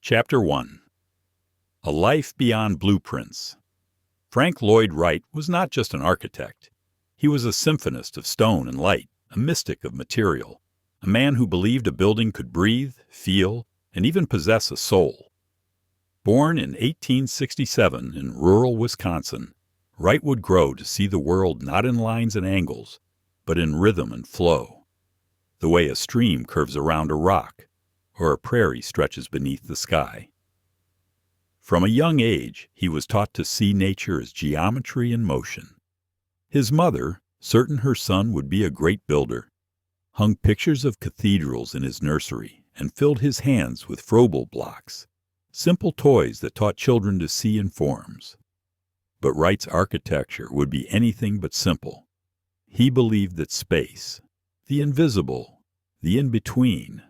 Chapter 1. A Life Beyond Blueprints. Frank Lloyd Wright was not just an architect. He was a symphonist of stone and light, a mystic of material, a man who believed a building could breathe, feel, and even possess a soul. Born in 1867 in rural Wisconsin, Wright would grow to see the world not in lines and angles, but in rhythm and flow, the way a stream curves around a rock, or a prairie stretches beneath the sky. From a young age, he was taught to see nature as geometry in motion. His mother, certain her son would be a great builder, hung pictures of cathedrals in his nursery and filled his hands with Froebel blocks, simple toys that taught children to see in forms. But Wright's architecture would be anything but simple. He believed that space, the invisible, the in-between,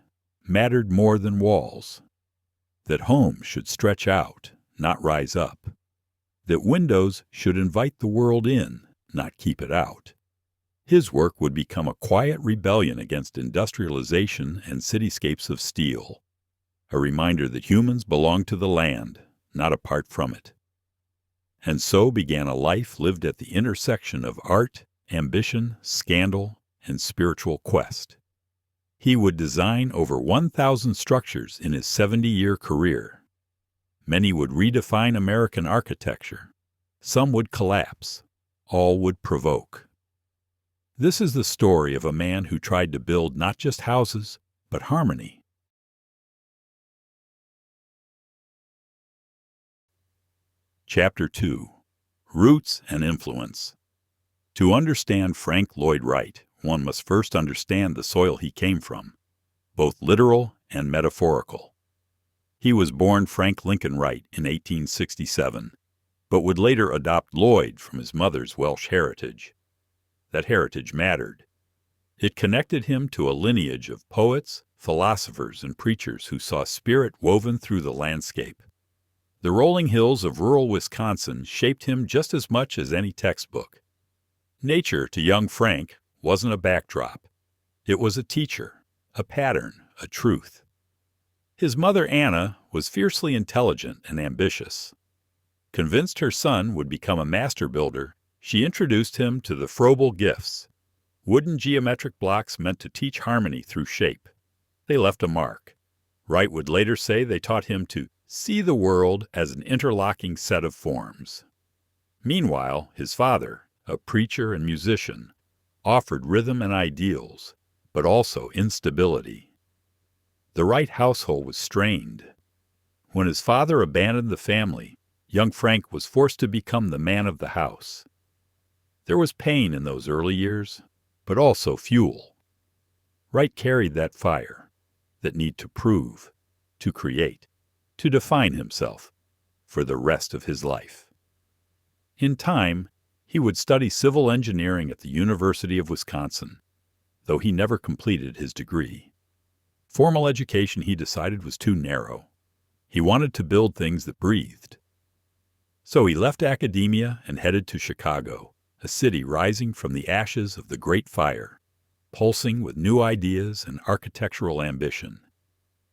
mattered more than walls, that homes should stretch out, not rise up, that windows should invite the world in, not keep it out. His work would become a quiet rebellion against industrialization and cityscapes of steel, a reminder that humans belong to the land, not apart from it. And so began a life lived at the intersection of art, ambition, scandal, and spiritual quest. He would design over 1,000 structures in his 70-year career. Many would redefine American architecture. Some would collapse. All would provoke. This is the story of a man who tried to build not just houses, but harmony. Chapter 2. Roots and Influence. To understand Frank Lloyd Wright, one must first understand the soil he came from, both literal and metaphorical. He was born Frank Lincoln Wright in 1867, but would later adopt Lloyd from his mother's Welsh heritage. That heritage mattered. It connected him to a lineage of poets, philosophers, and preachers who saw spirit woven through the landscape. The rolling hills of rural Wisconsin shaped him just as much as any textbook. Nature, to young Frank, wasn't a backdrop. It was a teacher, a pattern, a truth. His mother, Anna, was fiercely intelligent and ambitious. Convinced her son would become a master builder, she introduced him to the Froebel gifts, wooden geometric blocks meant to teach harmony through shape. They left a mark. Wright would later say they taught him to see the world as an interlocking set of forms. Meanwhile, his father, a preacher and musician, offered rhythm and ideals, but also instability. The Wright household was strained. When his father abandoned the family, young Frank was forced to become the man of the house. There was pain in those early years, but also fuel. Wright carried that fire, that need to prove, to create, to define himself, for the rest of his life. In time, he would study civil engineering at the University of Wisconsin, though he never completed his degree. Formal education, he decided, was too narrow. He wanted to build things that breathed. So he left academia and headed to Chicago, a city rising from the ashes of the Great Fire, pulsing with new ideas and architectural ambition.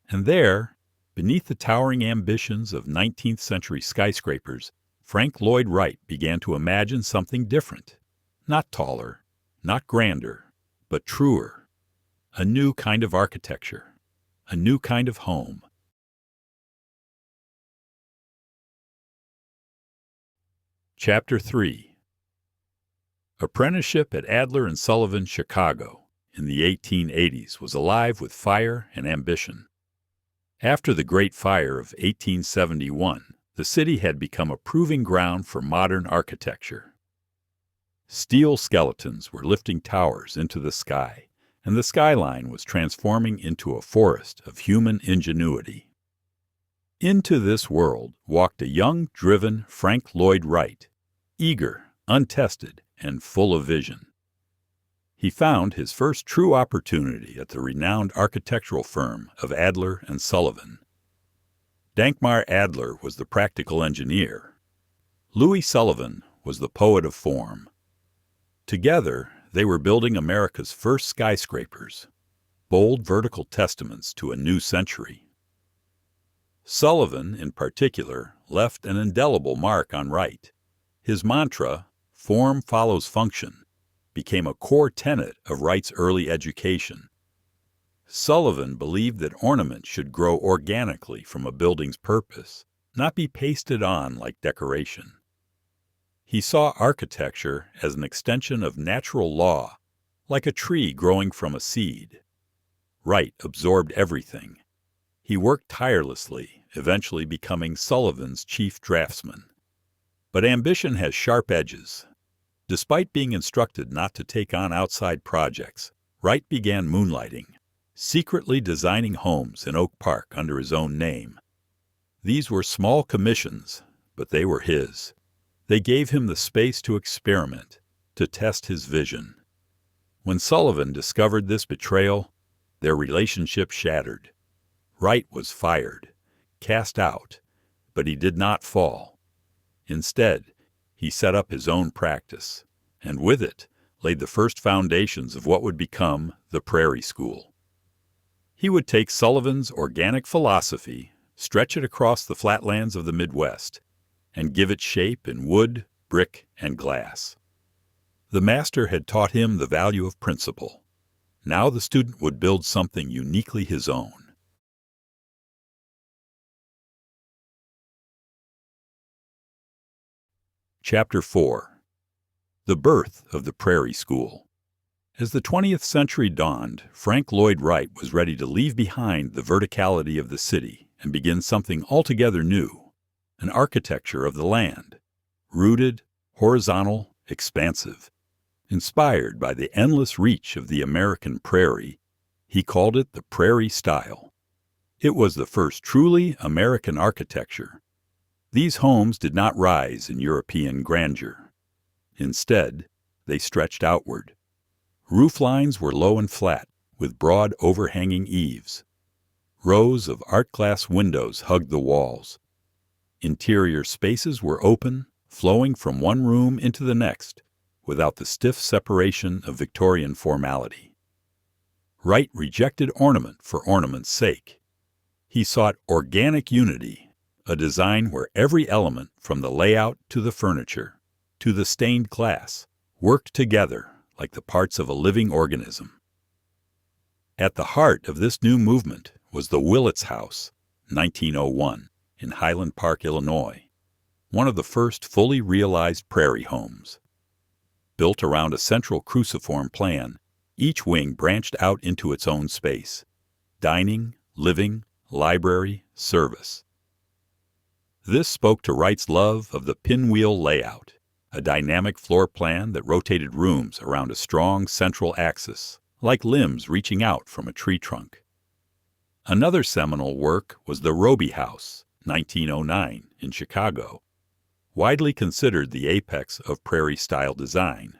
And there, beneath the towering ambitions of 19th-century skyscrapers, Frank Lloyd Wright began to imagine something different, not taller, not grander, but truer, a new kind of architecture, a new kind of home. Chapter 3. Apprenticeship at Adler & Sullivan, Chicago, in the 1880s was alive with fire and ambition. After the Great Fire of 1871, the city had become a proving ground for modern architecture. Steel skeletons were lifting towers into the sky, and the skyline was transforming into a forest of human ingenuity. Into this world walked a young, driven Frank Lloyd Wright, eager, untested, and full of vision. He found his first true opportunity at the renowned architectural firm of Adler & Sullivan. Dankmar Adler was the practical engineer. Louis Sullivan was the poet of form. Together, they were building America's first skyscrapers, bold vertical testaments to a new century. Sullivan, in particular, left an indelible mark on Wright. His mantra, "Form follows function," became a core tenet of Wright's early education. Sullivan believed that ornament should grow organically from a building's purpose, not be pasted on like decoration. He saw architecture as an extension of natural law, like a tree growing from a seed. Wright absorbed everything. He worked tirelessly, eventually becoming Sullivan's chief draftsman. But ambition has sharp edges. Despite being instructed not to take on outside projects, Wright began moonlighting, secretly designing homes in Oak Park under his own name. These were small commissions, but they were his. They gave him the space to experiment, to test his vision. When Sullivan discovered this betrayal, their relationship shattered. Wright was fired, cast out, but he did not fall. Instead, he set up his own practice, and with it laid the first foundations of what would become the Prairie School. He would take Sullivan's organic philosophy, stretch it across the flatlands of the Midwest, and give it shape in wood, brick, and glass. The master had taught him the value of principle. Now the student would build something uniquely his own. Chapter 4. The Birth of the Prairie School. As the 20th century dawned, Frank Lloyd Wright was ready to leave behind the verticality of the city and begin something altogether new, an architecture of the land, rooted, horizontal, expansive. Inspired by the endless reach of the American prairie, he called it the Prairie style. It was the first truly American architecture. These homes did not rise in European grandeur. Instead, they stretched outward. Roof lines were low and flat, with broad overhanging eaves. Rows of art glass windows hugged the walls. Interior spaces were open, flowing from one room into the next, without the stiff separation of Victorian formality. Wright rejected ornament for ornament's sake. He sought organic unity, a design where every element, from the layout to the furniture, to the stained glass, worked together like the parts of a living organism. At the heart of this new movement was the Willits House, 1901, in Highland Park, Illinois, one of the first fully realized prairie homes. Built around a central cruciform plan, each wing branched out into its own space: dining, living, library, service. This spoke to Wright's love of the pinwheel layout, a dynamic floor plan that rotated rooms around a strong central axis, like limbs reaching out from a tree trunk. Another seminal work was the Roby House, 1909, in Chicago, widely considered the apex of Prairie-style design.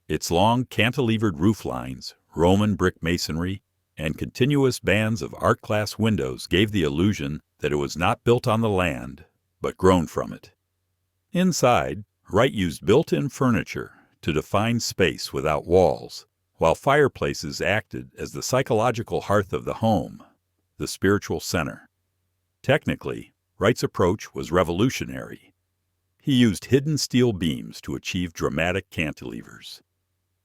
Its long cantilevered roof lines, Roman brick masonry, and continuous bands of art glass windows gave the illusion that it was not built on the land, but grown from it. Inside, Wright used built-in furniture to define space without walls, while fireplaces acted as the psychological hearth of the home, the spiritual center. Technically, Wright's approach was revolutionary. He used hidden steel beams to achieve dramatic cantilevers.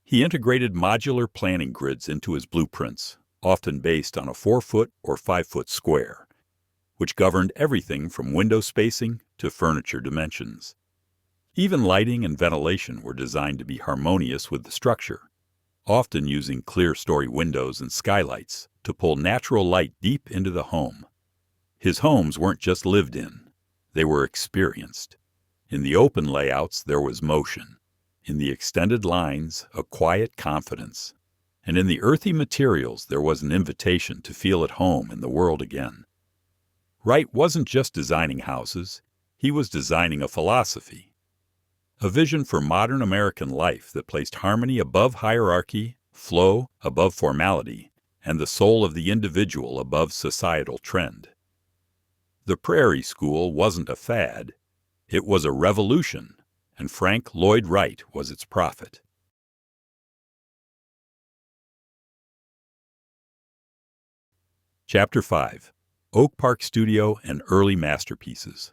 He integrated modular planning grids into his blueprints, often based on a 4-foot or 5-foot square, which governed everything from window spacing to furniture dimensions. Even lighting and ventilation were designed to be harmonious with the structure, often using clear-story windows and skylights to pull natural light deep into the home. His homes weren't just lived in, they were experienced. In the open layouts, there was motion. In the extended lines, a quiet confidence. And in the earthy materials, there was an invitation to feel at home in the world again. Wright wasn't just designing houses, he was designing a philosophy. A vision for modern American life that placed harmony above hierarchy, flow above formality, and the soul of the individual above societal trend. The Prairie School wasn't a fad. It was a revolution, and Frank Lloyd Wright was its prophet. Chapter 5. Oak Park Studio, and early masterpieces.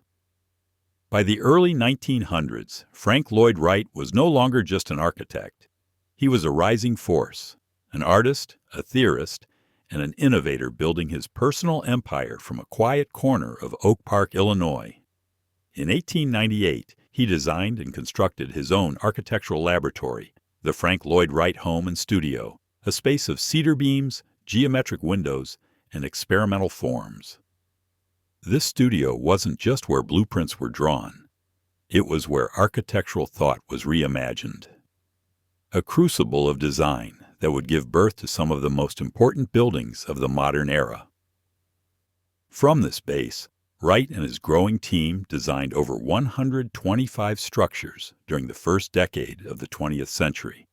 By the early 1900s, Frank Lloyd Wright was no longer just an architect. He was a rising force, an artist, a theorist, and an innovator building his personal empire from a quiet corner of Oak Park, Illinois. In 1898, he designed and constructed his own architectural laboratory, the Frank Lloyd Wright Home and Studio, a space of cedar beams, geometric windows, and experimental forms. This studio wasn't just where blueprints were drawn. It was where architectural thought was reimagined. A crucible of design that would give birth to some of the most important buildings of the modern era. From this base, Wright and his growing team designed over 125 structures during the first decade of the 20th century.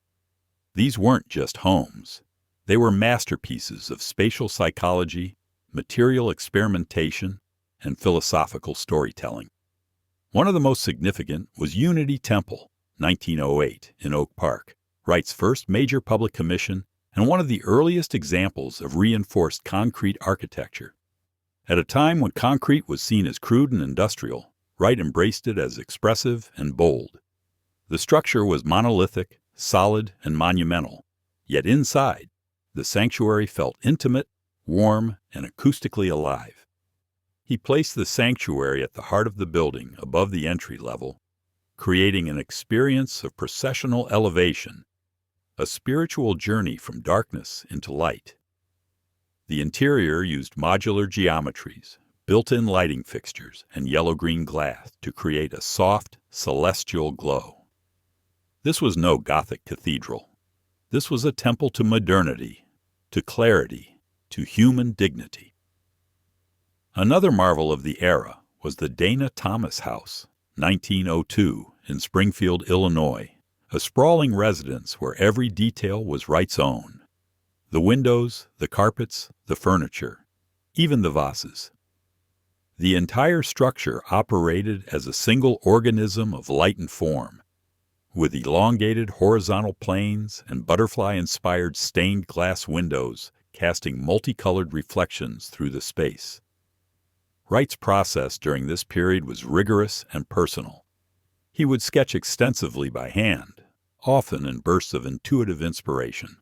These weren't just homes. They were masterpieces of spatial psychology, material experimentation, and philosophical storytelling. One of the most significant was Unity Temple, 1908, in Oak Park, Wright's first major public commission and one of the earliest examples of reinforced concrete architecture. At a time when concrete was seen as crude and industrial, Wright embraced it as expressive and bold. The structure was monolithic, solid, and monumental, yet inside, the sanctuary felt intimate, warm, and acoustically alive. He placed the sanctuary at the heart of the building above the entry level, creating an experience of processional elevation, a spiritual journey from darkness into light. The interior used modular geometries, built-in lighting fixtures, and yellow-green glass to create a soft, celestial glow. This was no Gothic cathedral. This was a temple to modernity, to clarity, to human dignity. Another marvel of the era was the Dana Thomas House, 1902, in Springfield, Illinois, a sprawling residence where every detail was Wright's own. The windows, the carpets, the furniture, even the vases. The entire structure operated as a single organism of light and form, with elongated horizontal planes and butterfly-inspired stained glass windows casting multicolored reflections through the space. Wright's process during this period was rigorous and personal. He would sketch extensively by hand, often in bursts of intuitive inspiration.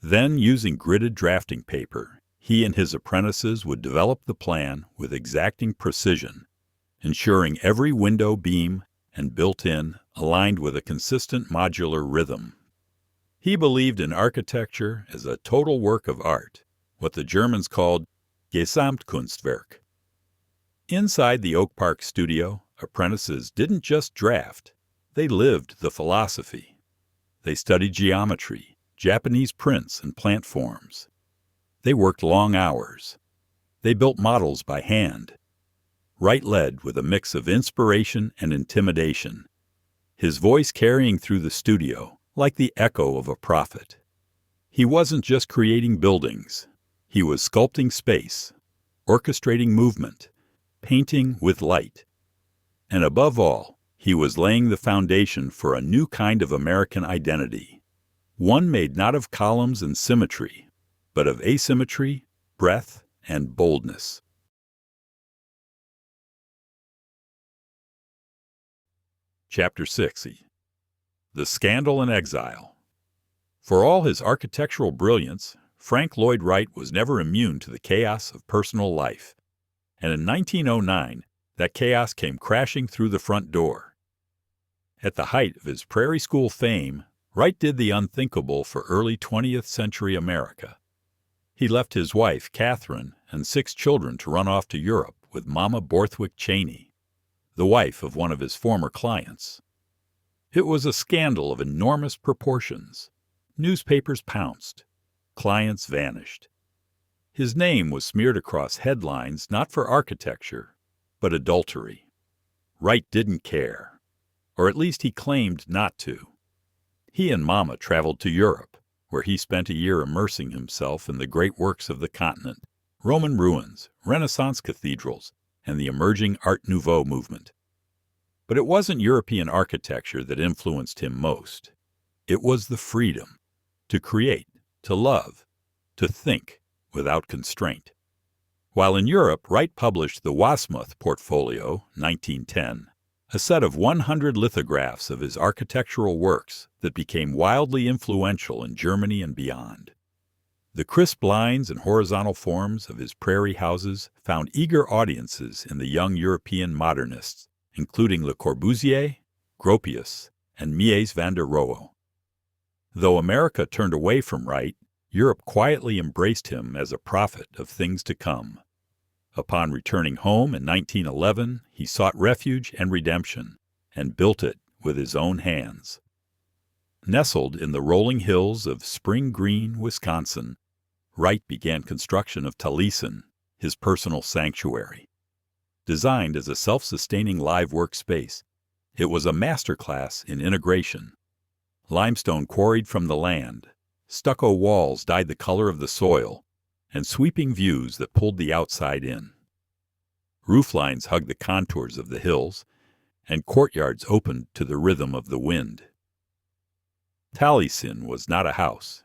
Then, using gridded drafting paper, he and his apprentices would develop the plan with exacting precision, ensuring every window beam and built-in aligned with a consistent modular rhythm. He believed in architecture as a total work of art, what the Germans called Gesamtkunstwerk. Inside the Oak Park Studio, apprentices didn't just draft, they lived the philosophy. They studied geometry, Japanese prints and plant forms. They worked long hours. They built models by hand. Wright led with a mix of inspiration and intimidation, his voice carrying through the studio like the echo of a prophet. He wasn't just creating buildings. He was sculpting space, orchestrating movement, painting with light. And above all, he was laying the foundation for a new kind of American identity. One made not of columns and symmetry, but of asymmetry, breadth, and boldness. Chapter 6. The Scandal and Exile. For all his architectural brilliance, Frank Lloyd Wright was never immune to the chaos of personal life. And in 1909, that chaos came crashing through the front door. At the height of his Prairie School fame, Wright did the unthinkable for early 20th century America. He left his wife, Catherine, and 6 children to run off to Europe with Mama Borthwick Cheney, the wife of one of his former clients. It was a scandal of enormous proportions. Newspapers pounced. Clients vanished. His name was smeared across headlines not for architecture, but adultery. Wright didn't care, or at least he claimed not to. He and Mama traveled to Europe, where he spent a year immersing himself in the great works of the continent, Roman ruins, Renaissance cathedrals, and the emerging Art Nouveau movement. But it wasn't European architecture that influenced him most. It was the freedom to create, to love, to think without constraint. While in Europe, Wright published the Wasmuth Portfolio, 1910, a set of 100 lithographs of his architectural works that became wildly influential in Germany and beyond. The crisp lines and horizontal forms of his Prairie houses found eager audiences in the young European modernists, including Le Corbusier, Gropius, and Mies van der Rohe. Though America turned away from Wright, Europe quietly embraced him as a prophet of things to come. Upon returning home in 1911, he sought refuge and redemption, and built it with his own hands. Nestled in the rolling hills of Spring Green, Wisconsin, Wright began construction of Taliesin, his personal sanctuary. Designed as a self-sustaining live workspace, it was a masterclass in integration. Limestone quarried from the land, stucco walls dyed the color of the soil, and sweeping views that pulled the outside in. Rooflines hugged the contours of the hills, and courtyards opened to the rhythm of the wind. Taliesin was not a house.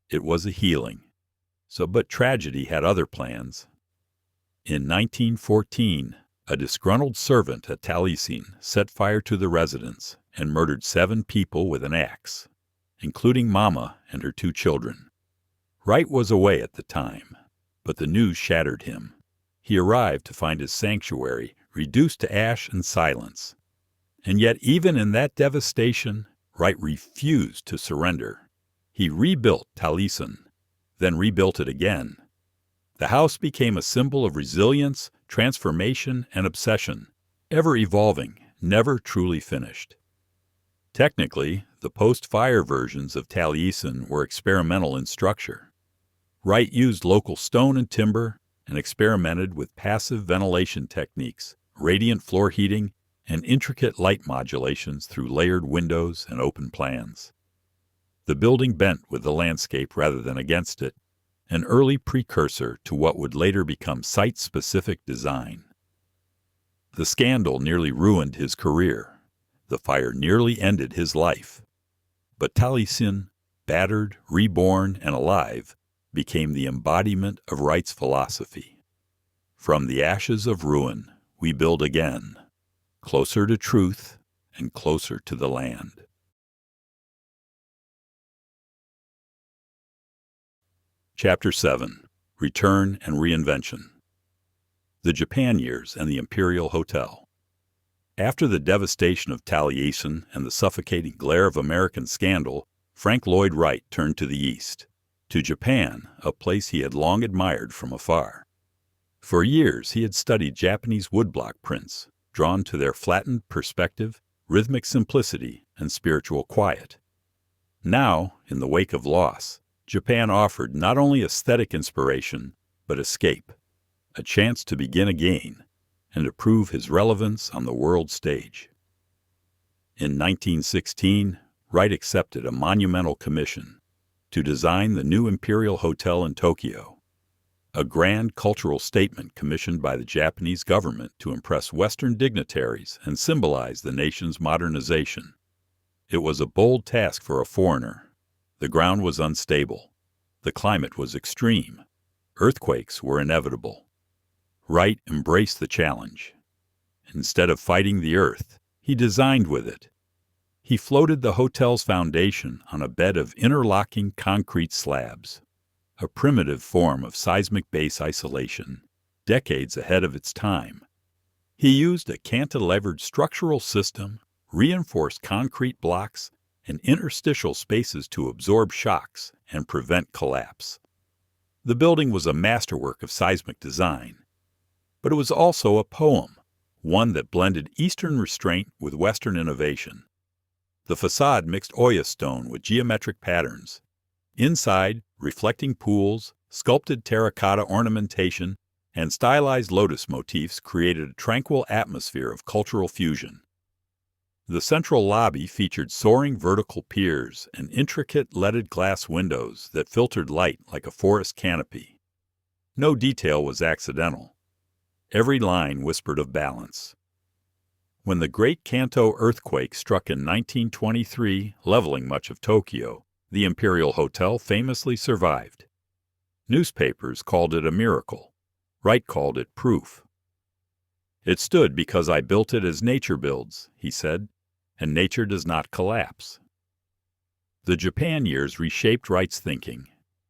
It was a healing. But tragedy had other plans. In 1914, a disgruntled servant at Taliesin set fire to the residence and murdered 7 people with an axe, including Mama and her 2 children. Wright was away at the time, but the news shattered him. He arrived to find his sanctuary reduced to ash and silence. And yet even in that devastation, Wright refused to surrender. He rebuilt Taliesin, then rebuilt it again. The house became a symbol of resilience, transformation, and obsession, ever evolving, never truly finished. Technically, the post-fire versions of Taliesin were experimental in structure. Wright used local stone and timber and experimented with passive ventilation techniques, radiant floor heating, and intricate light modulations through layered windows and open plans. The building bent with the landscape rather than against it, an early precursor to what would later become site-specific design. The scandal nearly ruined his career. The fire nearly ended his life. But Taliesin, battered, reborn, and alive, became the embodiment of Wright's philosophy. From the ashes of ruin, we build again, closer to truth and closer to the land. Chapter 7. Return and Reinvention. The Japan Years and the Imperial Hotel. After the devastation of Taliesin and the suffocating glare of American scandal, Frank Lloyd Wright turned to the east, to Japan, a place he had long admired from afar. For years he had studied Japanese woodblock prints, drawn to their flattened perspective, rhythmic simplicity, and spiritual quiet. Now, in the wake of loss, Japan offered not only aesthetic inspiration, but escape, a chance to begin again, and to prove his relevance on the world stage. In 1916, Wright accepted a monumental commission to design the new Imperial Hotel in Tokyo, a grand cultural statement commissioned by the Japanese government to impress Western dignitaries and symbolize the nation's modernization. It was a bold task for a foreigner. The ground was unstable. The climate was extreme. Earthquakes were inevitable. Wright embraced the challenge. Instead of fighting the earth, he designed with it. He floated the hotel's foundation on a bed of interlocking concrete slabs, a primitive form of seismic base isolation, decades ahead of its time. He used a cantilevered structural system, reinforced concrete blocks, and interstitial spaces to absorb shocks and prevent collapse. The building was a masterwork of seismic design, but it was also a poem, one that blended Eastern restraint with Western innovation. The facade mixed Oya stone with geometric patterns. Inside, reflecting pools, sculpted terracotta ornamentation, and stylized lotus motifs created a tranquil atmosphere of cultural fusion. The central lobby featured soaring vertical piers and intricate leaded glass windows that filtered light like a forest canopy. No detail was accidental. Every line whispered of balance. When the Great Kanto earthquake struck in 1923, leveling much of Tokyo, the Imperial Hotel famously survived. Newspapers called it a miracle. Wright called it proof. "It stood because I built it as nature builds," he said, "and nature does not collapse." The Japan years reshaped Wright's thinking.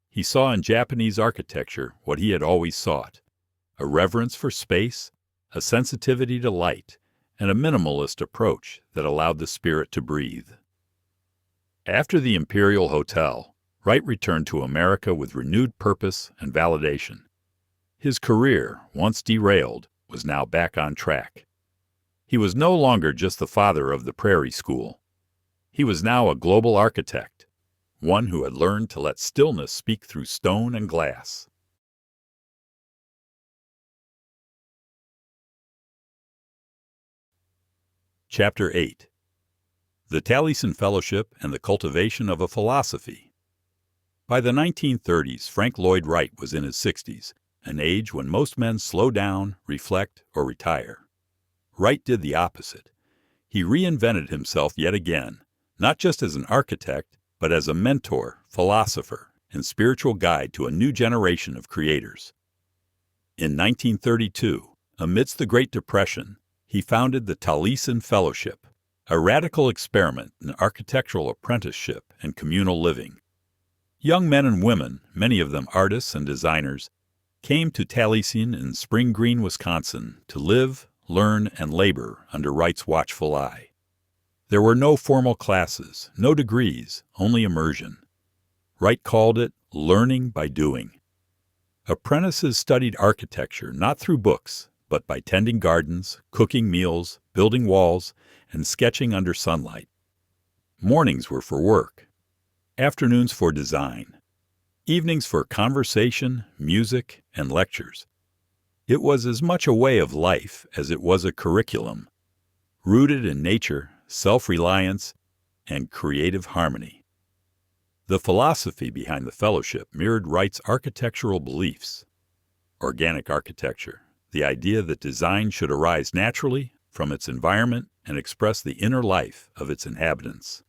He saw in Japanese architecture what he had always sought: a reverence for space, a sensitivity to light, and a minimalist approach that allowed the spirit to breathe. After the Imperial Hotel, Wright returned to America with renewed purpose and validation. His career, once derailed, was now back on track. He was no longer just the father of the Prairie School. He was now a global architect, one who had learned to let stillness speak through stone and glass. Chapter 8. The Taliesin Fellowship and the Cultivation of a Philosophy. By the 1930s, Frank Lloyd Wright was in his 60s, an age when most men slow down, reflect, or retire. Wright did the opposite. He reinvented himself yet again, not just as an architect, but as a mentor, philosopher, and spiritual guide to a new generation of creators. In 1932, amidst the Great Depression, he founded the Taliesin Fellowship, a radical experiment in architectural apprenticeship and communal living. Young men and women, many of them artists and designers, came to Taliesin in Spring Green, Wisconsin, to live, learn, and labor under Wright's watchful eye. There were no formal classes, no degrees, only immersion. Wright called it learning by doing. Apprentices studied architecture not through books, but by tending gardens, cooking meals, building walls, and sketching under sunlight. Mornings were for work, afternoons for design, evenings for conversation, music, and lectures. It was as much a way of life as it was a curriculum, rooted in nature, self-reliance, and creative harmony. The philosophy behind the fellowship mirrored Wright's architectural beliefs. Organic architecture, the idea that design should arise naturally from its environment and express the inner life of its inhabitants.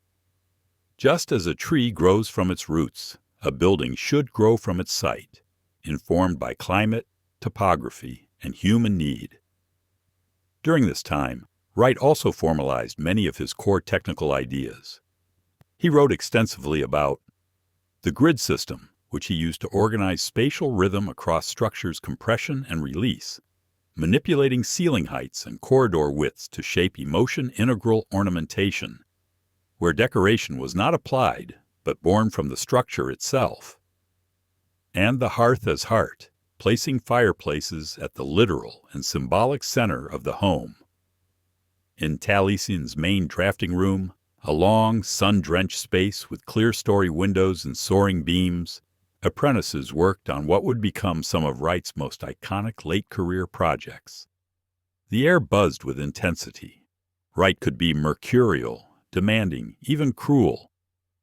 Just as a tree grows from its roots, a building should grow from its site, informed by climate, topography, and human need. During this time, Wright also formalized many of his core technical ideas. He wrote extensively about the grid system, which he used to organize spatial rhythm across structures' compression and release, manipulating ceiling heights and corridor widths to shape emotion-integral ornamentation, where decoration was not applied, but born from the structure itself. And the hearth as heart, placing fireplaces at the literal and symbolic center of the home. In Taliesin's main drafting room, a long, sun-drenched space with clear-story windows and soaring beams, apprentices worked on what would become some of Wright's most iconic late-career projects. The air buzzed with intensity. Wright could be mercurial, demanding, even cruel,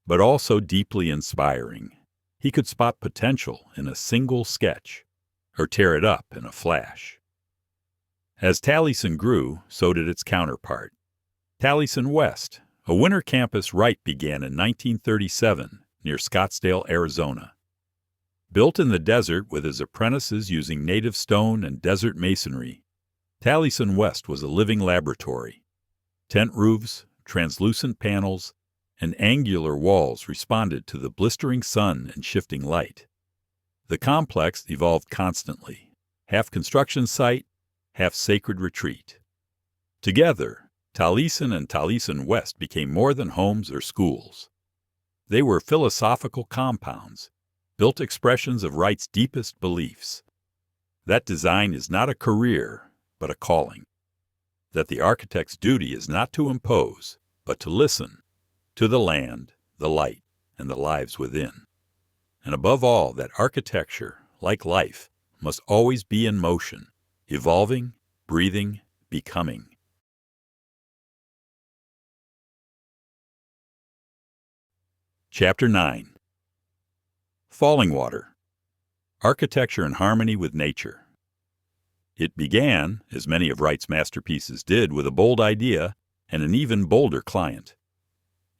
but also deeply inspiring. He could spot potential in a single sketch, or tear it up in a flash. As Taliesin grew, so did its counterpart. Taliesin West, a winter campus Wright began in 1937 near Scottsdale, Arizona. Built in the desert with his apprentices using native stone and desert masonry, Taliesin West was a living laboratory. Tent roofs, translucent panels, and angular walls responded to the blistering sun and shifting light. The complex evolved constantly, half construction site, half sacred retreat. Together, Taliesin and Taliesin West became more than homes or schools. They were philosophical compounds, built expressions of Wright's deepest beliefs. That design is not a career, but a calling. That the architect's duty is not to impose, but to listen to the land, the light, and the lives within. And above all, that architecture, like life, must always be in motion, evolving, breathing, becoming. Chapter 9. Falling Water. Architecture in harmony with nature. It began, as many of Wright's masterpieces did, with a bold idea and an even bolder client.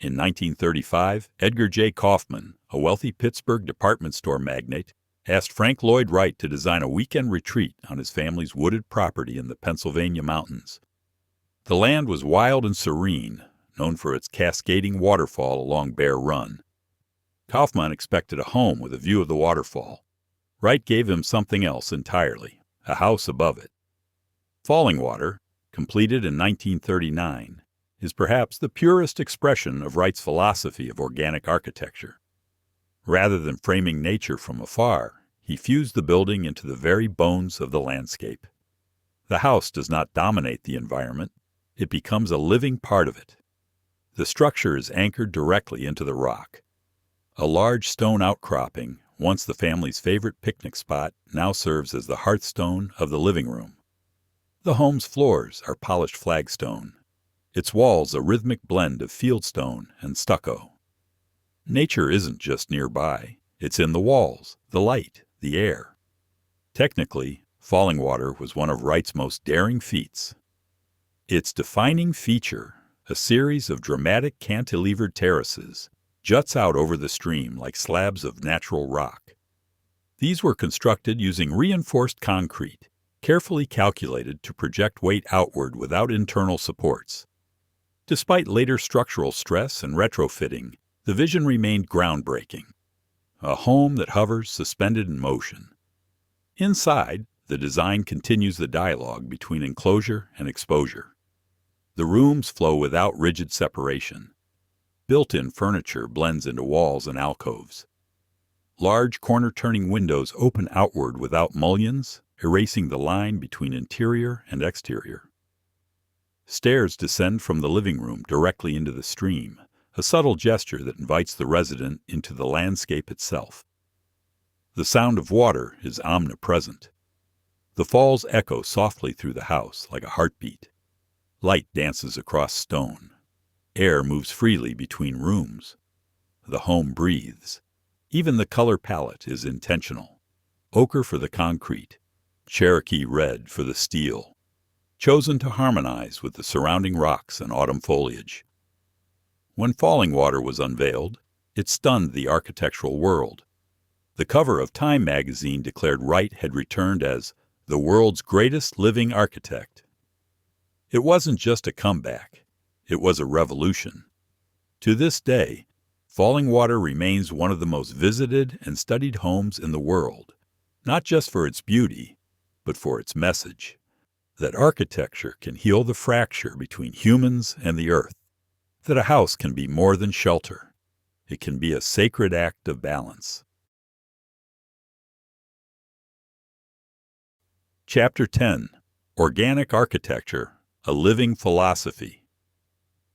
In 1935, Edgar J. Kaufman, a wealthy Pittsburgh department store magnate, asked Frank Lloyd Wright to design a weekend retreat on his family's wooded property in the Pennsylvania mountains. The land was wild and serene, known for its cascading waterfall along Bear Run. Kaufman expected a home with a view of the waterfall. Wright gave him something else entirely, a house above it. Fallingwater, completed in 1939, is perhaps the purest expression of Wright's philosophy of organic architecture. Rather than framing nature from afar, he fused the building into the very bones of the landscape. The house does not dominate the environment, it becomes a living part of it. The structure is anchored directly into the rock. A large stone outcropping, once the family's favorite picnic spot, now serves as the hearthstone of the living room. The home's floors are polished flagstone, its walls a rhythmic blend of fieldstone and stucco. Nature isn't just nearby, it's in the walls, the light, the air. Technically, Fallingwater was one of Wright's most daring feats. Its defining feature, a series of dramatic cantilevered terraces, juts out over the stream like slabs of natural rock. These were constructed using reinforced concrete, carefully calculated to project weight outward without internal supports. Despite later structural stress and retrofitting, the vision remained groundbreaking. A home that hovers suspended in motion. Inside, the design continues the dialogue between enclosure and exposure. The rooms flow without rigid separation. Built-in furniture blends into walls and alcoves. Large corner-turning windows open outward without mullions, erasing the line between interior and exterior. Stairs descend from the living room directly into the stream, a subtle gesture that invites the resident into the landscape itself. The sound of water is omnipresent. The falls echo softly through the house like a heartbeat. Light dances across stone. Air moves freely between rooms. The home breathes. Even the color palette is intentional. Ochre for the concrete, Cherokee red for the steel, chosen to harmonize with the surrounding rocks and autumn foliage. When Fallingwater was unveiled, it stunned the architectural world. The cover of Time magazine declared Wright had returned as the world's greatest living architect. It wasn't just a comeback. It was a revolution. To this day, Fallingwater remains one of the most visited and studied homes in the world, not just for its beauty, but for its message, that architecture can heal the fracture between humans and the earth, that a house can be more than shelter. It can be a sacred act of balance. Chapter 10. Organic Architecture, a Living Philosophy.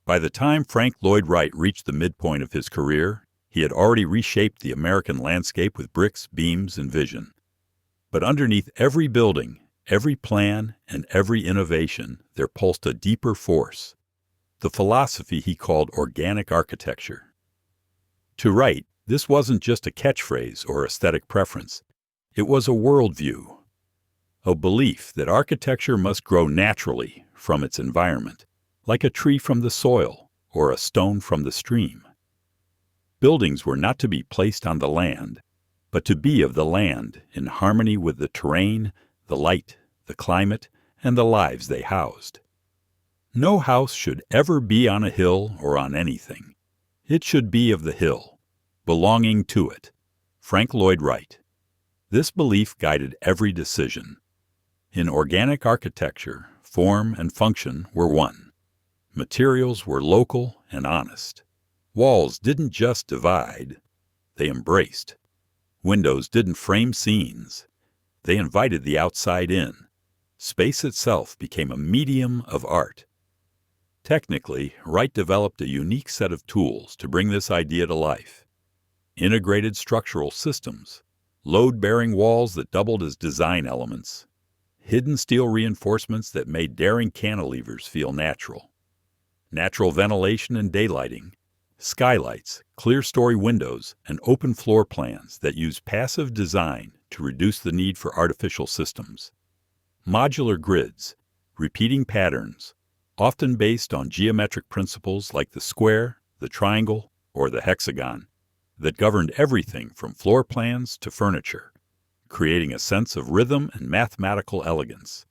By the time Frank Lloyd Wright reached the midpoint of his career, he had already reshaped the American landscape with bricks, beams, and vision. But underneath every building, every plan, and every innovation, there pulsed a deeper force, the philosophy he called organic architecture. To Wright, this wasn't just a catchphrase or aesthetic preference. It was a worldview, a belief that architecture must grow naturally from its environment, like a tree from the soil or a stone from the stream. Buildings were not to be placed on the land, but to be of the land in harmony with the terrain, the light, the climate, and the lives they housed. No house should ever be on a hill or on anything. It should be of the hill, belonging to it. Frank Lloyd Wright. This belief guided every decision. In organic architecture, form and function were one. Materials were local and honest. Walls didn't just divide, they embraced. Windows didn't frame scenes, they invited the outside in. Space itself became a medium of art. Technically, Wright developed a unique set of tools to bring this idea to life. Integrated structural systems, load-bearing walls that doubled as design elements, hidden steel reinforcements that made daring cantilevers feel natural, natural ventilation and daylighting, skylights, clear-story windows, and open floor plans that use passive design to reduce the need for artificial systems, modular grids, repeating patterns, often based on geometric principles like the square, the triangle, or the hexagon, that governed everything from floor plans to furniture. creating a sense of rhythm and mathematical elegance.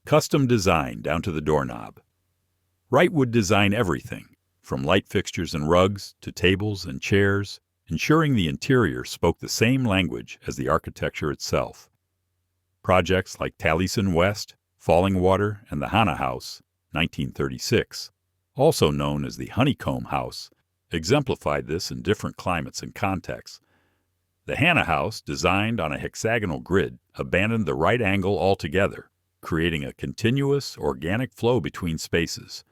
Custom design down to the doorknob. Wright would design everything, from light fixtures and rugs to tables and chairs, ensuring the interior spoke the same language as the architecture itself. Projects like Taliesin West, Fallingwater, and the Hannah House, 1936, also known as the Honeycomb House, exemplified this in different climates and contexts. The Hannah House, designed on a hexagonal grid, abandoned the right angle altogether, creating a continuous, organic flow between spaces.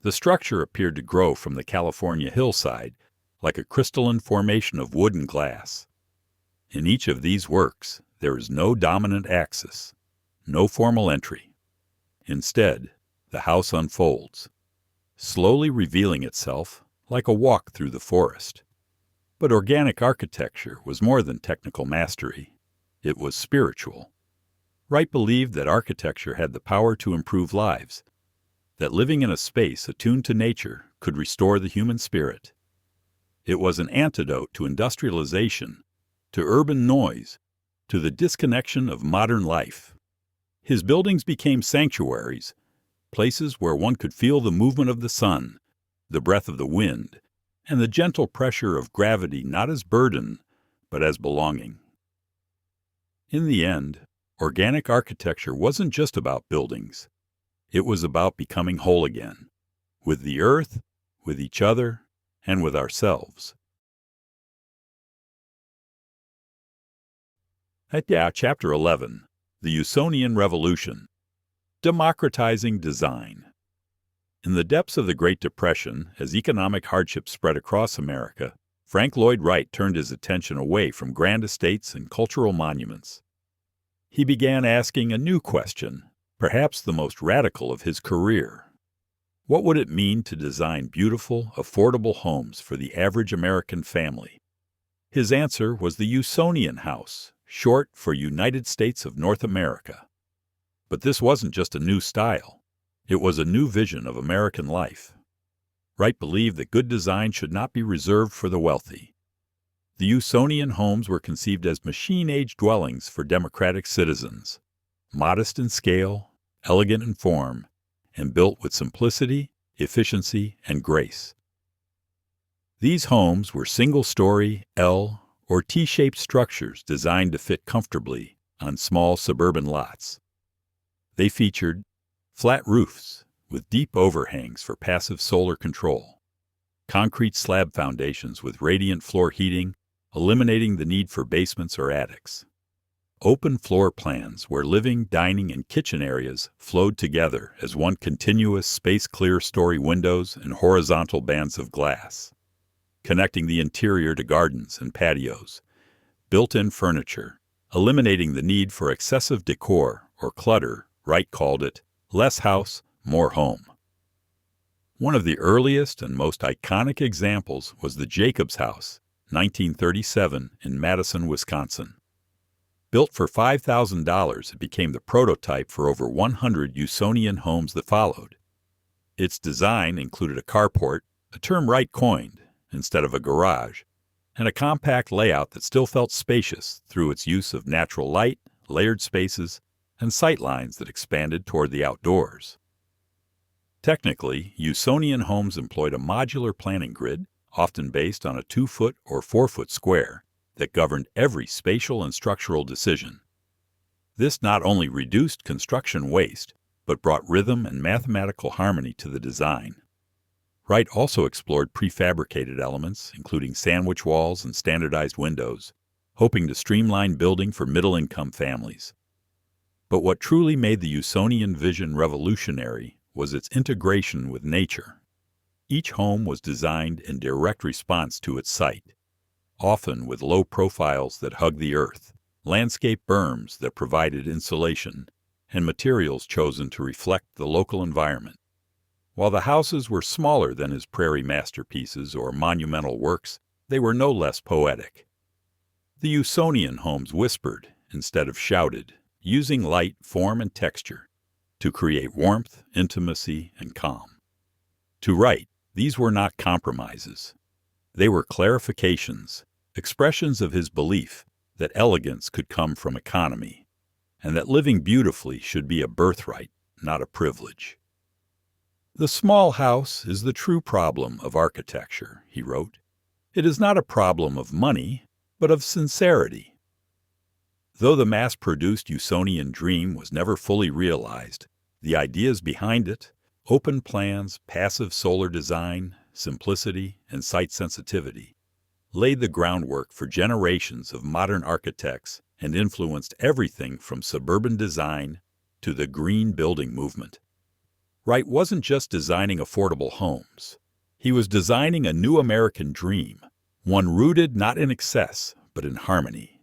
The structure appeared to grow from the California hillside, like a crystalline formation of wood and glass. In each of these works, there is no dominant axis, no formal entry. Instead, the house unfolds, slowly revealing itself like a walk through the forest. But organic architecture was more than technical mastery. It was spiritual. Wright believed that architecture had the power to improve lives, that living in a space attuned to nature could restore the human spirit. It was an antidote to industrialization, to urban noise, to the disconnection of modern life. His buildings became sanctuaries, places where one could feel the movement of the sun, the breath of the wind, and the gentle pressure of gravity not as burden, but as belonging. In the end, organic architecture wasn't just about buildings. It was about becoming whole again, with the earth, with each other, and with ourselves. Chapter 11, The Usonian Revolution, Democratizing Design. In the depths of the Great Depression, as economic hardship spread across America, Frank Lloyd Wright turned his attention away from grand estates and cultural monuments. He began asking a new question, perhaps the most radical of his career. What would it mean to design beautiful, affordable homes for the average American family? His answer was the Usonian house, short for United States of North America. But this wasn't just a new style. It was a new vision of American life. Wright believed that good design should not be reserved for the wealthy. The Usonian homes were conceived as machine-age dwellings for democratic citizens, modest in scale, elegant in form, and built with simplicity, efficiency, and grace. These homes were single-story, L, or T-shaped structures designed to fit comfortably on small suburban lots. They featured flat roofs with deep overhangs for passive solar control, concrete slab foundations with radiant floor heating, eliminating the need for basements or attics, open floor plans where living, dining, and kitchen areas flowed together as one continuous space-clear story windows and horizontal bands of glass, connecting the interior to gardens and patios, built-in furniture, eliminating the need for excessive decor or clutter. Wright called it less house, more home. One of the earliest and most iconic examples was the Jacobs House, 1937, in Madison, Wisconsin. Built for $5,000, it became the prototype for over 100 Usonian homes that followed. Its design included a carport, a term Wright coined, instead of a garage, and a compact layout that still felt spacious through its use of natural light, layered spaces, and sightlines that expanded toward the outdoors. Technically, Usonian homes employed a modular planning grid, often based on a 2-foot or 4-foot square, that governed every spatial and structural decision. This not only reduced construction waste, but brought rhythm and mathematical harmony to the design. Wright also explored prefabricated elements, including sandwich walls and standardized windows, hoping to streamline building for middle-income families. But what truly made the Usonian vision revolutionary was its integration with nature. Each home was designed in direct response to its site, often with low profiles that hugged the earth, landscape berms that provided insulation, and materials chosen to reflect the local environment. While the houses were smaller than his Prairie masterpieces or monumental works, they were no less poetic. The Usonian homes whispered instead of shouted, using light, form, and texture to create warmth, intimacy, and calm. To Wright, these were not compromises. They were clarifications, expressions of his belief that elegance could come from economy, and that living beautifully should be a birthright, not a privilege. "The small house is the true problem of architecture," he wrote. "It is not a problem of money, but of sincerity." Though the mass-produced Usonian dream was never fully realized, the ideas behind it, open plans, passive solar design, simplicity, and site sensitivity, laid the groundwork for generations of modern architects and influenced everything from suburban design to the green building movement. Wright wasn't just designing affordable homes. He was designing a new American dream, one rooted not in excess, but in harmony.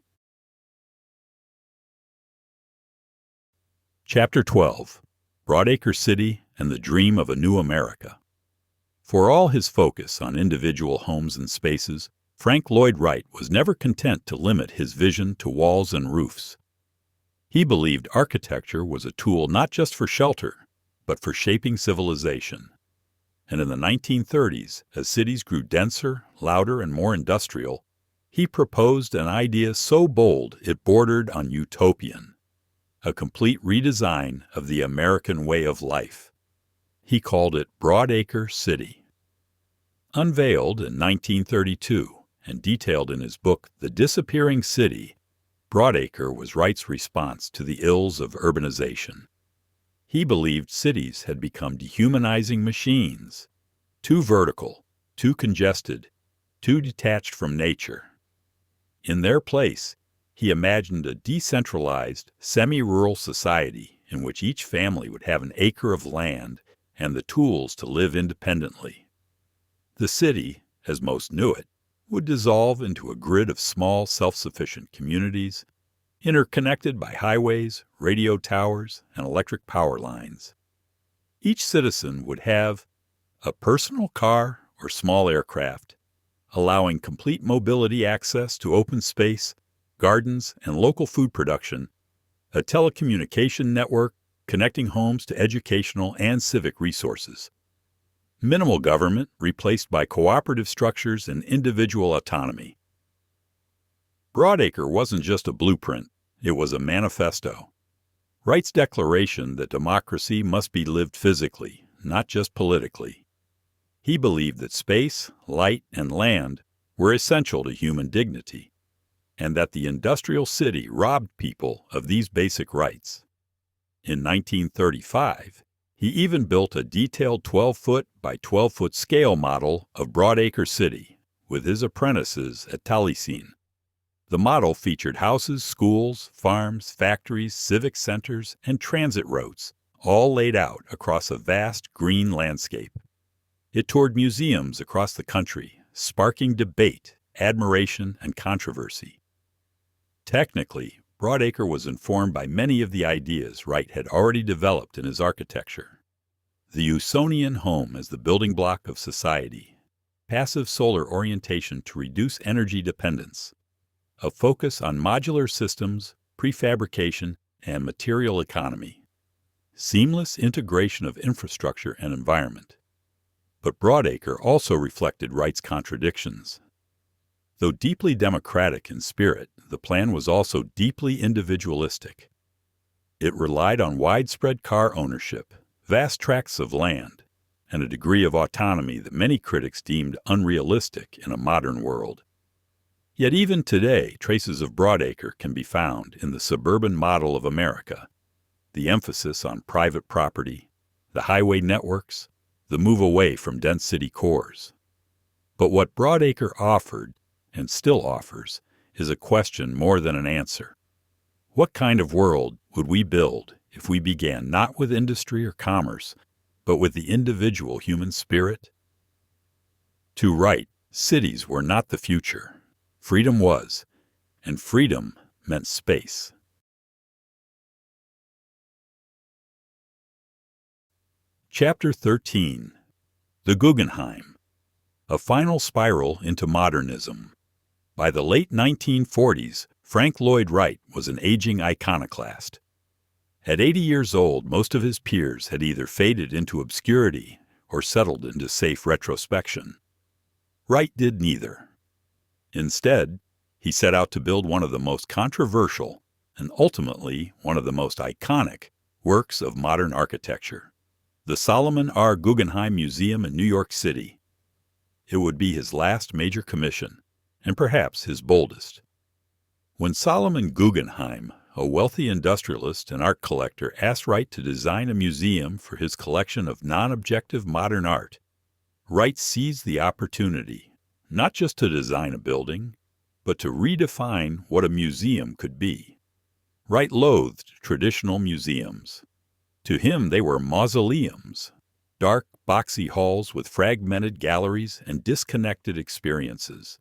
Chapter 12. Broadacre City and the Dream of a New America. For all his focus on individual homes and spaces, Frank Lloyd Wright was never content to limit his vision to walls and roofs. He believed architecture was a tool not just for shelter, but for shaping civilization. And in the 1930s, as cities grew denser, louder, and more industrial, he proposed an idea so bold it bordered on utopian: a complete redesign of the American way of life. He called it Broadacre City. Unveiled in 1932 and detailed in his book The Disappearing City, Broadacre was Wright's response to the ills of urbanization. He believed cities had become dehumanizing machines, too vertical, too congested, too detached from nature. In their place, he imagined a decentralized, semi-rural society in which each family would have an acre of land and the tools to live independently. The city, as most knew it, would dissolve into a grid of small, self-sufficient communities, interconnected by highways, radio towers, and electric power lines. Each citizen would have a personal car or small aircraft, allowing complete mobility access to open space, gardens, and local food production, a telecommunication network connecting homes to educational and civic resources. Minimal government replaced by cooperative structures and individual autonomy. Broadacre wasn't just a blueprint, it was a manifesto. Wright's declaration that democracy must be lived physically, not just politically. He believed that space, light, and land were essential to human dignity, and that the industrial city robbed people of these basic rights. In 1935, he even built a detailed 12-foot by 12-foot scale model of Broadacre City with his apprentices at Taliesin. The model featured houses, schools, farms, factories, civic centers, and transit routes, all laid out across a vast green landscape. It toured museums across the country, sparking debate, admiration, and controversy. Technically, Broadacre was informed by many of the ideas Wright had already developed in his architecture. The Usonian home as the building block of society, passive solar orientation to reduce energy dependence, a focus on modular systems, prefabrication, and material economy, seamless integration of infrastructure and environment. But Broadacre also reflected Wright's contradictions. Though deeply democratic in spirit, the plan was also deeply individualistic. It relied on widespread car ownership, vast tracts of land, and a degree of autonomy that many critics deemed unrealistic in a modern world. Yet even today, traces of Broadacre can be found in the suburban model of America, the emphasis on private property, the highway networks, the move away from dense city cores. But what Broadacre offered, and still offers, is a question more than an answer. What kind of world would we build if we began not with industry or commerce, but with the individual human spirit? To Wright, cities were not the future. Freedom was, and freedom meant space. Chapter 13. The Guggenheim, a final spiral into modernism. By the late 1940s, Frank Lloyd Wright was an aging iconoclast. At 80 years old, most of his peers had either faded into obscurity or settled into safe retrospection. Wright did neither. Instead, he set out to build one of the most controversial and ultimately one of the most iconic works of modern architecture, the Solomon R. Guggenheim Museum in New York City. It would be his last major commission, and perhaps his boldest. When Solomon Guggenheim, a wealthy industrialist and art collector, asked Wright to design a museum for his collection of non-objective modern art, Wright seized the opportunity not just to design a building, but to redefine what a museum could be. Wright loathed traditional museums. To him, they were mausoleums, dark, boxy halls with fragmented galleries and disconnected experiences.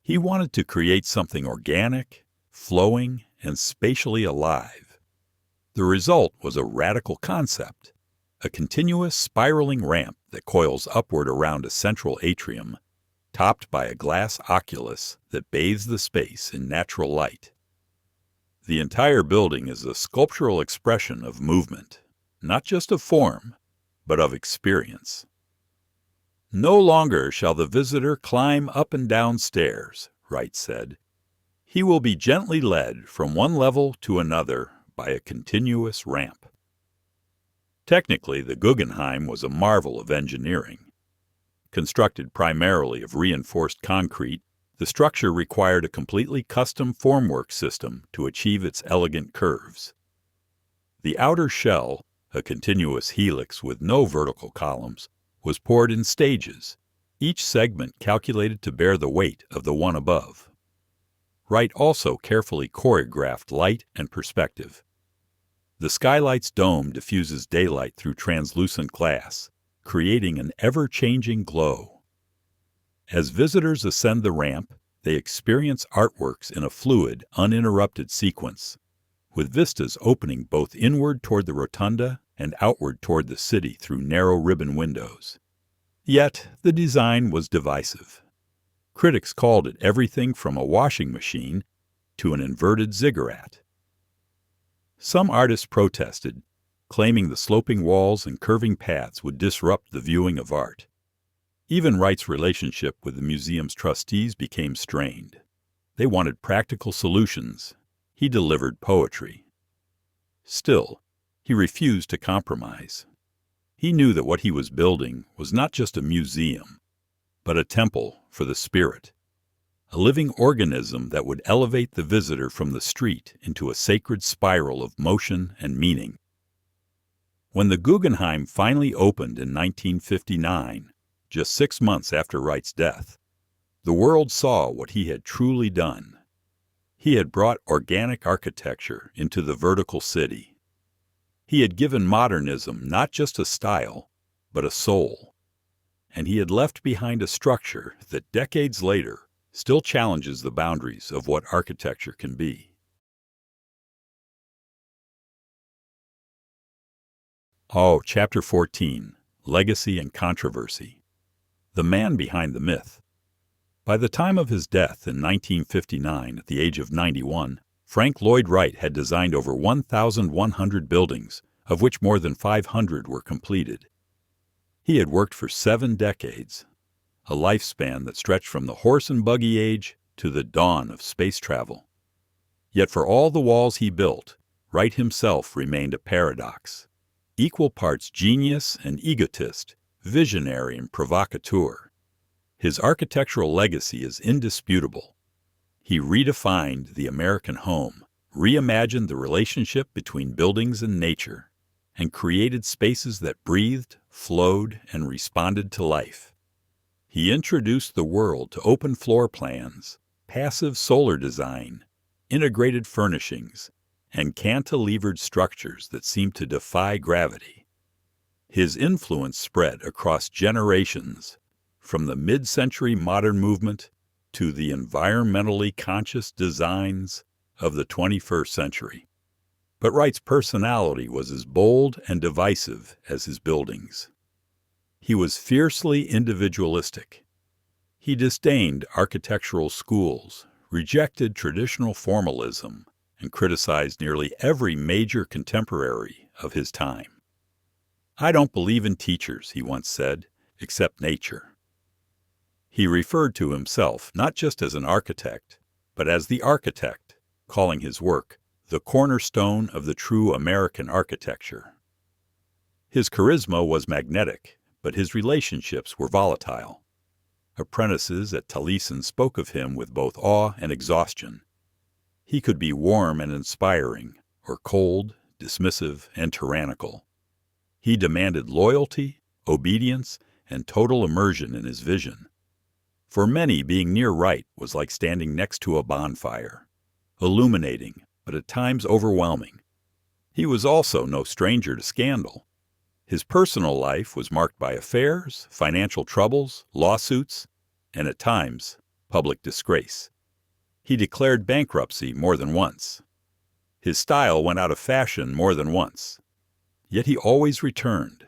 He wanted to create something organic, flowing, and spatially alive. The result was a radical concept, a continuous spiraling ramp that coils upward around a central atrium, topped by a glass oculus that bathes the space in natural light. The entire building is a sculptural expression of movement, not just of form, but of experience. "No longer shall the visitor climb up and down stairs," Wright said. "He will be gently led from one level to another by a continuous ramp." Technically, the Guggenheim was a marvel of engineering. Constructed primarily of reinforced concrete, the structure required a completely custom formwork system to achieve its elegant curves. The outer shell, a continuous helix with no vertical columns, was poured in stages, each segment calculated to bear the weight of the one above. Wright also carefully choreographed light and perspective. The skylight's dome diffuses daylight through translucent glass, creating an ever-changing glow. As visitors ascend the ramp, they experience artworks in a fluid, uninterrupted sequence, with vistas opening both inward toward the rotunda and outward toward the city through narrow ribbon windows. Yet the design was divisive. Critics called it everything from a washing machine to an inverted ziggurat. Some artists protested, claiming the sloping walls and curving paths would disrupt the viewing of art. Even Wright's relationship with the museum's trustees became strained. They wanted practical solutions. He delivered poetry. Still, he refused to compromise. He knew that what he was building was not just a museum, but a temple for the spirit, a living organism that would elevate the visitor from the street into a sacred spiral of motion and meaning. When the Guggenheim finally opened in 1959, just 6 months after Wright's death, the world saw what he had truly done. He had brought organic architecture into the vertical city. He had given modernism not just a style, but a soul. And he had left behind a structure that decades later still challenges the boundaries of what architecture can be. Chapter 14, Legacy and Controversy. The man behind the myth. By the time of his death in 1959, at the age of 91, Frank Lloyd Wright had designed over 1,100 buildings, of which more than 500 were completed. He had worked for 7 decades, a lifespan that stretched from the horse and buggy age to the dawn of space travel. Yet for all the walls he built, Wright himself remained a paradox, equal parts genius and egotist, visionary and provocateur. His architectural legacy is indisputable. He redefined the American home, reimagined the relationship between buildings and nature, and created spaces that breathed, flowed, and responded to life. He introduced the world to open floor plans, passive solar design, integrated furnishings, and cantilevered structures that seemed to defy gravity. His influence spread across generations, from the mid-century modern movement to the environmentally conscious designs of the 21st century. But Wright's personality was as bold and divisive as his buildings. He was fiercely individualistic. He disdained architectural schools, rejected traditional formalism, and criticized nearly every major contemporary of his time. "I don't believe in teachers," he once said, "except nature." He referred to himself not just as an architect, but as the architect, calling his work the cornerstone of the true American architecture. His charisma was magnetic, but his relationships were volatile. Apprentices at Taliesin spoke of him with both awe and exhaustion. He could be warm and inspiring, or cold, dismissive, and tyrannical. He demanded loyalty, obedience, and total immersion in his vision. For many, being near Wright was like standing next to a bonfire, illuminating, but at times overwhelming. He was also no stranger to scandal. His personal life was marked by affairs, financial troubles, lawsuits, and at times, public disgrace. He declared bankruptcy more than once. His style went out of fashion more than once. Yet he always returned,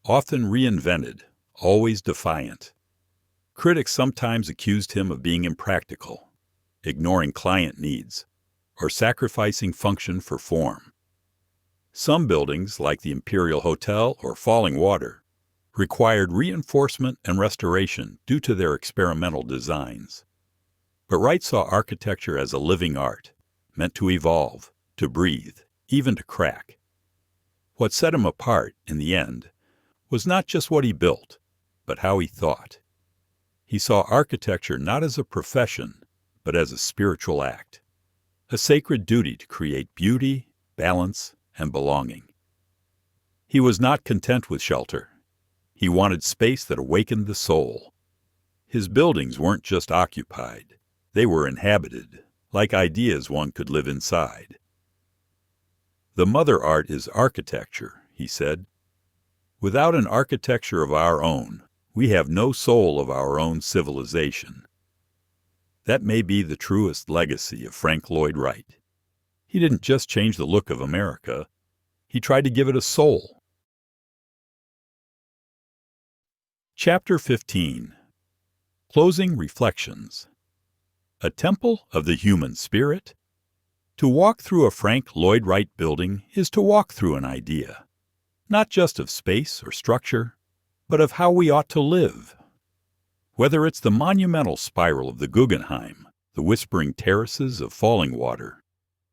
often reinvented, always defiant. Critics sometimes accused him of being impractical, ignoring client needs, or sacrificing function for form. Some buildings, like the Imperial Hotel or Falling Water, required reinforcement and restoration due to their experimental designs. But Wright saw architecture as a living art, meant to evolve, to breathe, even to crack. What set him apart, in the end, was not just what he built, but how he thought. He saw architecture not as a profession, but as a spiritual act, a sacred duty to create beauty, balance, and belonging. He was not content with shelter. He wanted space that awakened the soul. His buildings weren't just occupied. They were inhabited, like ideas one could live inside. The mother art is architecture, he said. Without an architecture of our own, we have no soul of our own civilization. That may be the truest legacy of Frank Lloyd Wright. He didn't just change the look of America. He tried to give it a soul. Chapter 15. Closing Reflections. A Temple of the Human Spirit? To walk through a Frank Lloyd Wright building is to walk through an idea, not just of space or structure, but of how we ought to live. Whether it's the monumental spiral of the Guggenheim, the whispering terraces of Falling Water,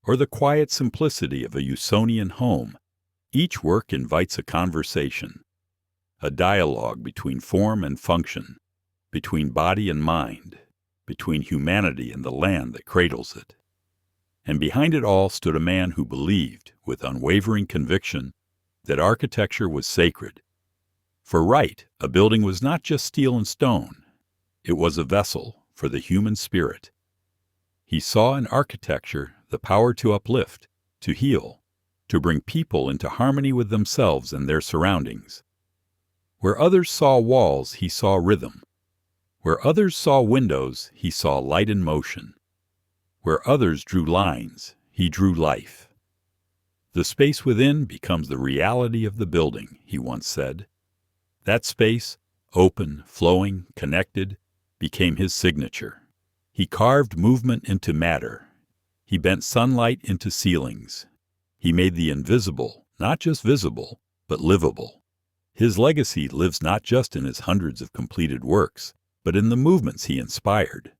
or the quiet simplicity of a Usonian home, each work invites a conversation, a dialogue between form and function, between body and mind, between humanity and the land that cradles it. And behind it all stood a man who believed, with unwavering conviction, that architecture was sacred. For Wright, a building was not just steel and stone. It was a vessel for the human spirit. He saw in architecture the power to uplift, to heal, to bring people into harmony with themselves and their surroundings. Where others saw walls, he saw rhythm. Where others saw windows, he saw light and motion. Where others drew lines, he drew life. The space within becomes the reality of the building, he once said. That space, open, flowing, connected, became his signature. He carved movement into matter. He bent sunlight into ceilings. He made the invisible not just visible, but livable. His legacy lives not just in his hundreds of completed works, but in the movements he inspired.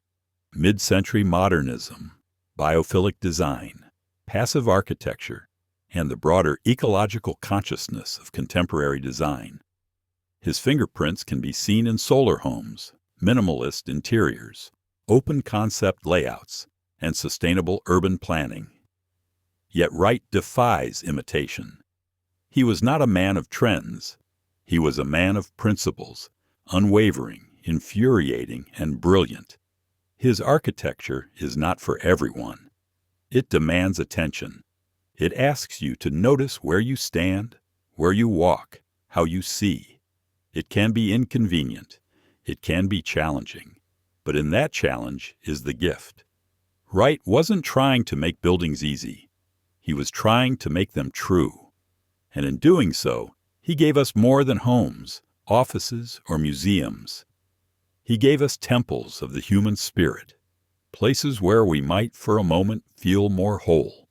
Mid-century modernism, biophilic design, passive architecture, and the broader ecological consciousness of contemporary design. His fingerprints can be seen in solar homes, minimalist interiors, open concept layouts, and sustainable urban planning. Yet Wright defies imitation. He was not a man of trends. He was a man of principles, unwavering, infuriating, and brilliant. His architecture is not for everyone. It demands attention. It asks you to notice where you stand, where you walk, how you see. It can be inconvenient. It can be challenging. But in that challenge is the gift. Wright wasn't trying to make buildings easy. He was trying to make them true. And in doing so, he gave us more than homes, offices, or museums. He gave us temples of the human spirit, places where we might for a moment feel more whole.